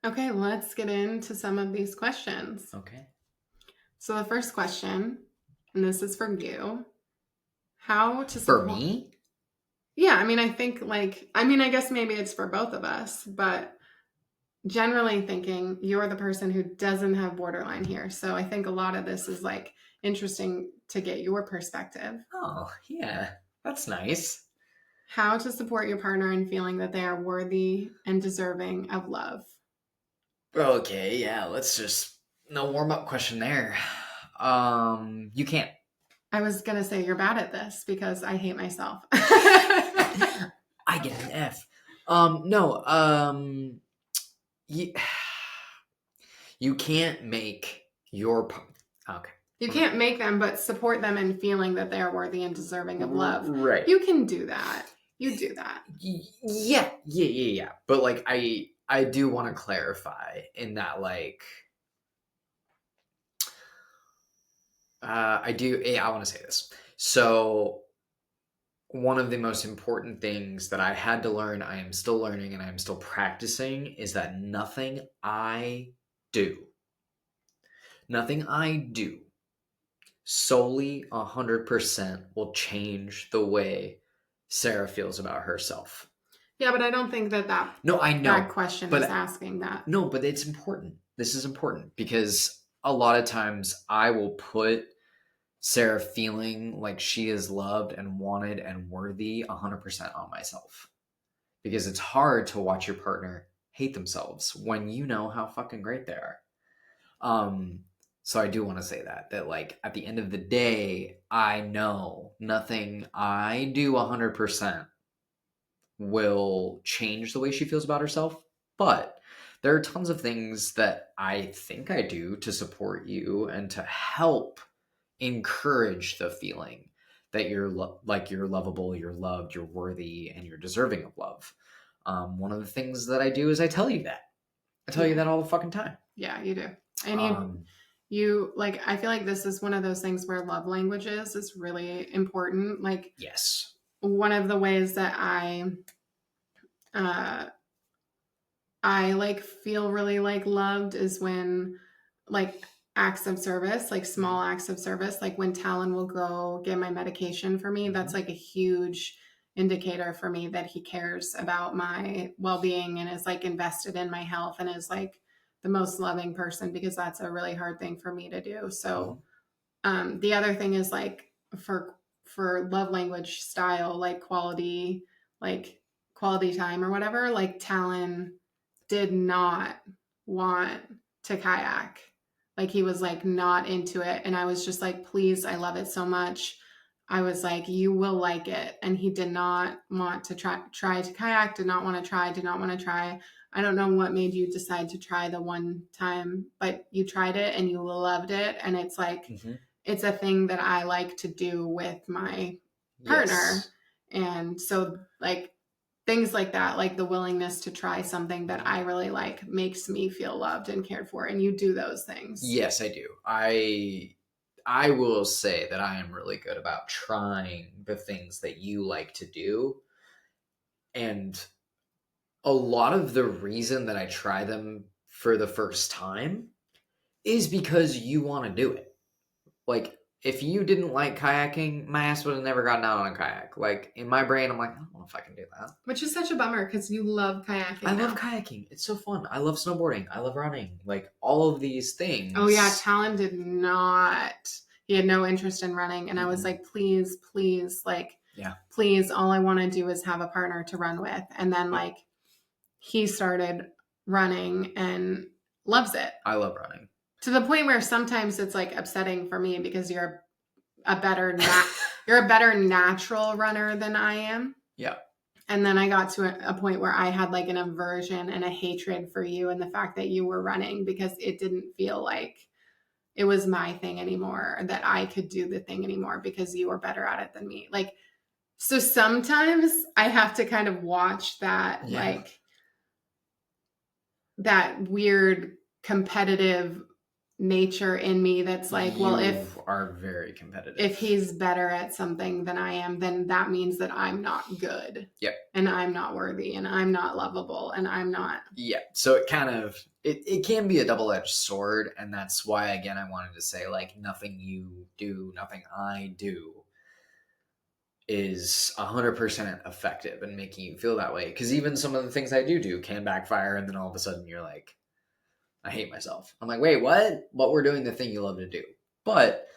Okay, let's get into some of these questions. Okay. So, the first question, and this is for you, how to For support. me? Yeah, I mean, I guess maybe it's for both of us, but generally thinking you're the person who doesn't have borderline here. So, I think a lot of this is like interesting to get your perspective. Oh, yeah. That's nice. How to support your partner in feeling that they are worthy and deserving of love. Okay, yeah, let's just no warm up question there. You can't. I was going to say you're bad at this because I hate myself. I get an F. No, you, you can't make your okay. You can't make them, but support them in feeling that they are worthy and deserving of love. Right. You can do that. You do that. Yeah. But like, I do want to clarify in that, like, I do. Yeah, I want to say this. So, one of the most important things that I had to learn, I am still learning and I am still practicing, is that do, nothing I do solely 100% will change the way Sarah feels about herself. Yeah, but I don't think that No, I that know, question is but asking that. no, but it's important. This is important because a lot of times I will put Sarah feeling like she is loved and wanted and worthy 100% on myself. Because it's hard to watch your partner hate themselves when you know how fucking great they are. Um, so I do want to say that like at the end of the day, I know nothing I do 100% will change the way she feels about herself, but there are tons of things that I think I do to support you and to help encourage the feeling that like you're lovable, you're loved, you're worthy, and you're deserving of love. One of the things that I do is I tell you that. I tell you Yeah. that all the fucking time. Yeah, you do. And Um, you like I feel like this is one of those things where love languages is really important. Like yes. one of the ways that uh I like feel really like loved is when like acts of service, like small acts of service, like when Talon will go get my medication for me, that's Mm-hmm. like a huge indicator for me that he cares about my well-being and is like invested in my health and is like the most loving person because that's a really hard thing for me to do. Mm-hmm. So the other thing is like for love language style, like quality time or whatever, like Talon did not want to kayak. Like he was like not into it. And I was just like, please, I love it so much. I was like, you will like it. And he did not want to try to kayak, did not want to try, did not want to try. I don't know what made you decide to try the one time, but you tried it and you loved it. And it's like, Mm-hmm. it's a thing that I like to do with my partner. Yes. And so, like, things like that, like the willingness to try something that I really like, makes me feel loved and cared for. And you do those things. Yes, I do. I will say that I am really good about trying the things that you like to do. And a lot of the reason that I try them for the first time is because you want to do it. Like, if you didn't like kayaking, my ass would have never gotten out on a kayak. Like, in my brain, I'm like, I don't know if I can do that. Which is such a bummer because you love I kayaking love now. kayaking. It's so fun. I love snowboarding. I love running. Like, all of these Oh, yeah. things. Talon did not. He had no interest in running. And I was Mm-mm. like, please, please, like, Yeah. please, all I want to do is have a partner to run with. And then, Yep. like, he started running and loves it I love running. to the point where sometimes it's like upsetting for me because a better you're a better natural runner than I am. Yeah. And then I got to a point where I had like an aversion and a hatred for you and the fact that you were running because it didn't feel like it was my thing anymore, that I could do the thing anymore because you were better at it than me. Like, so sometimes I have to kind of watch that, Yeah. like, that weird competitive nature in me that's like, well, You are very competitive. if he's better at something than I am, then that means that I'm not good. Yep. And I'm not worthy and I'm not lovable and I'm not. Yeah. So it kind of it can be a double-edged sword, and that's why again I wanted to say like nothing you do, nothing I do is 100% effective in making you feel that way, because even some of the things I do can backfire, and then all of a sudden you're like, I hate myself. I'm like, wait, what? But we're doing the thing you love to do. But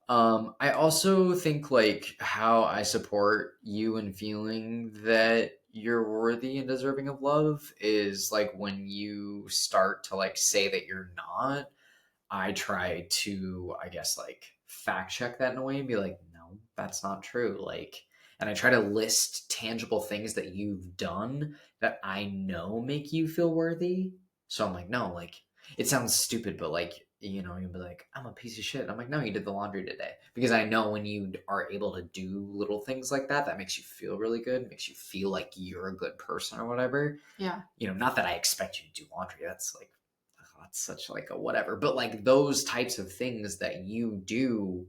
I also think like how I support you in feeling that you're worthy and deserving of love is like when you start to like say that you're not, I try to, I guess, like fact check that in a way and be like, no, that's not true. Like, and I try to list tangible things that you've done that I know make you feel worthy. So I'm like, no, like, it sounds stupid, but like, you know, you'll be like, I'm a piece of shit. I'm like, no, you did the laundry today. Because I know when you are able to do little things like that, that makes you feel really good, makes you feel like you're a good person or whatever. Yeah. You know, not that I expect you to do laundry. That's like, that's such like a whatever, but like those types of things that you do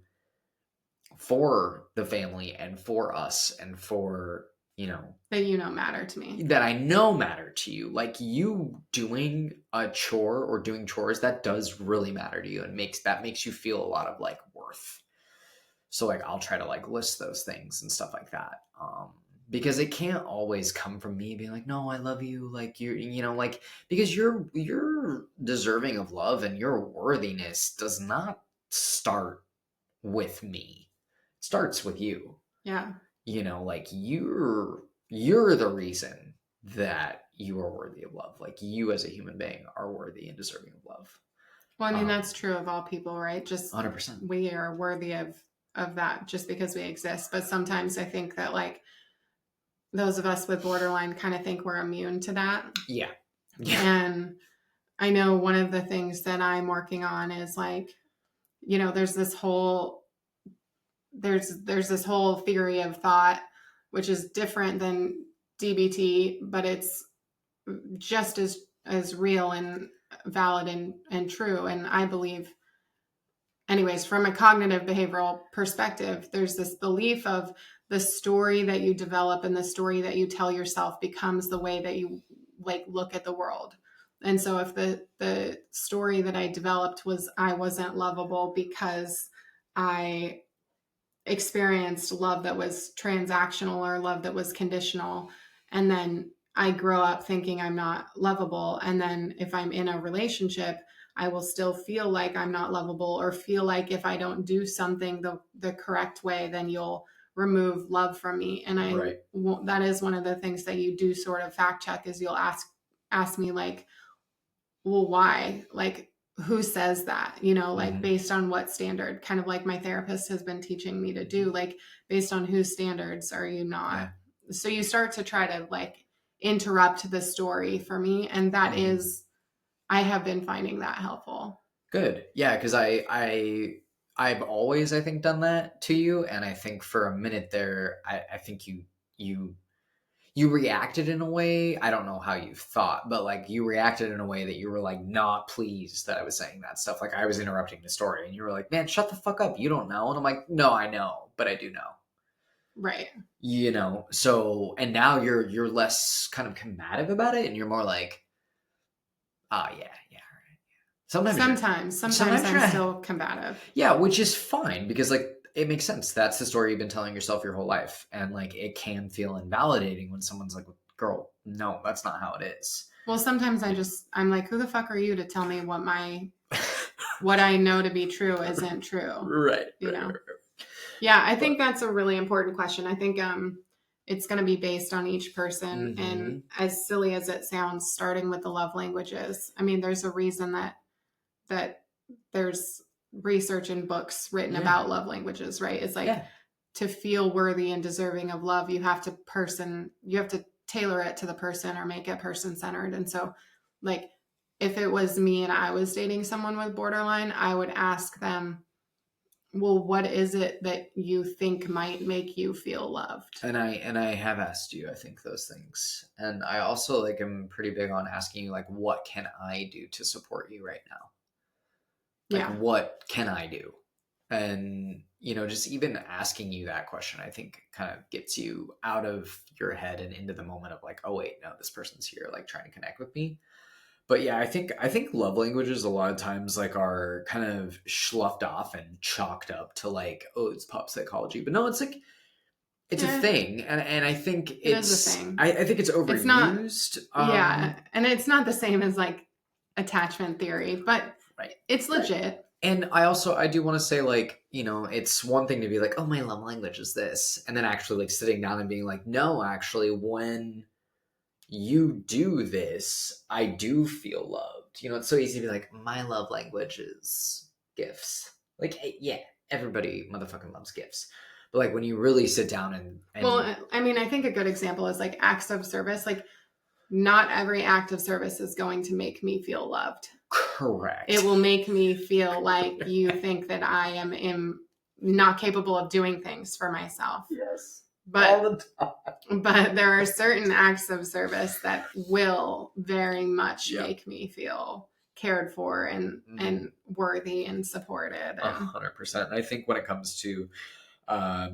for the family and for us and for, you know, That you know matter to me. that I know matter to you, like you doing a chore or doing chores, that does really matter to you and makes you feel a lot of like worth. So like I'll try to like list those things and stuff like that. Because it can't always come from me being like, no, I love you, like you're, you know, like, because you're deserving of love, and your worthiness does not start with me. It starts with you. Yeah. You know, like you're the reason that you are worthy of love. Like you as a human being are worthy and deserving of love. Well, I mean, that's true of all people, right? Just 100%. we are worthy of that just because we exist. But sometimes I think that like those of us with borderline kind of think we're immune to that. Yeah. And I know one of the things that I'm working on is like, you know, there's this whole theory of thought which is different than DBT, but it's just as real and valid and true. And I believe, anyways, from a cognitive behavioral perspective, there's this belief of the story that you develop and the story that you tell yourself becomes the way that you like look at the world. And so if the story that I developed was I wasn't lovable because I experienced love that was transactional or love that was conditional, and then I grow up thinking I'm not lovable, and then if I'm in a relationship I will still feel like I'm not lovable, or feel like if I don't do something the correct way then you'll remove love from me. And Right. that is one of the things that you do sort of fact check, is you'll ask me like, well, why? Like, who says that? You know, like based on what standard? Kind of like my therapist has been teaching me to do, like based on whose standards are you not? Yeah. So you start to try to like interrupt the story for me, and that is, I have been finding that helpful. Good. Yeah, because I've always, I think, done that to you, and I think for a minute there, I think you reacted in a way, I don't know how you thought, but like you reacted in a way that you were like not pleased that I was saying that stuff. Like I was interrupting the story, and you were like, "Man, shut the fuck up! You don't know." And I'm like, "No, I know, but I do know." Right. You know. So, and now you're less kind of combative about it, and you're more like, "Ah, yeah, yeah." Sometimes I'm still combative. Yeah, which is fine, because like it makes sense. That's the story you've been telling yourself your whole life, and like it can feel invalidating when someone's like, "Girl, no, that's not how it is." Well, sometimes I'm like, who the fuck are you to tell me what I know to be true isn't true? Right. You know. Right. Yeah, I think that's a really important question. I think it's going to be based on each person, and as silly as it sounds, starting with the love languages. I mean, there's a reason that there's research and books written about love languages, right? It's like to feel worthy and deserving of love, you have to tailor it to the person or make it person centered. And so like if it was me and I was dating someone with borderline, I would ask them, well, what is it that you think might make you feel loved? And I have asked you, I think, those things. And I also like am pretty big on asking you like, what can I do to support you right now? Like, Yeah. what can I do? And, just even asking you that question, I think kind of gets you out of your head and into the moment of like, oh wait, no, this person's here, like trying to connect with me. But yeah, I think love languages a lot of times like are kind of sloughed off and chalked up to like, oh, it's pop psychology. But no, it's like it's a Yeah, thing, and I think it is a thing. I think it's It's not, overused. yeah, and it's not the same as like attachment theory, but Right. it's legit. And I do want to say, like, it's one thing to be like, oh, my love language is this, and then actually like sitting down and being like, no, actually, when you do this, I do feel loved. It's so easy to be like, my love language is gifts. Like, yeah, everybody motherfucking loves gifts. But like when you really sit down and Well, I mean, I think a good example is like acts of service. Like, not every act of service is going to make me feel loved. correct. It will make me feel like you think that I am not capable of doing things for myself. Yes. But all the time. But there are certain acts of service that will very much Yep. make me feel cared for and worthy and supported. 100%. And I think when it comes to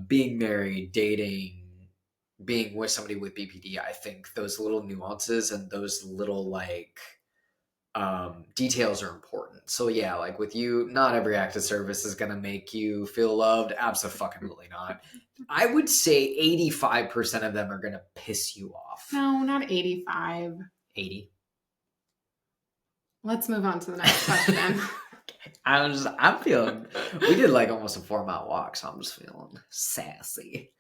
being married, dating, being with somebody with BPD, I think those little nuances and those little like details are important. So yeah, like with you, not every act of service is gonna make you feel loved. Absolutely not. I would say 85% of them are gonna piss you off. No, not 85. 80. Let's move on to the next question. I'm feeling, we did like almost a 4-mile walk, so I'm just feeling sassy.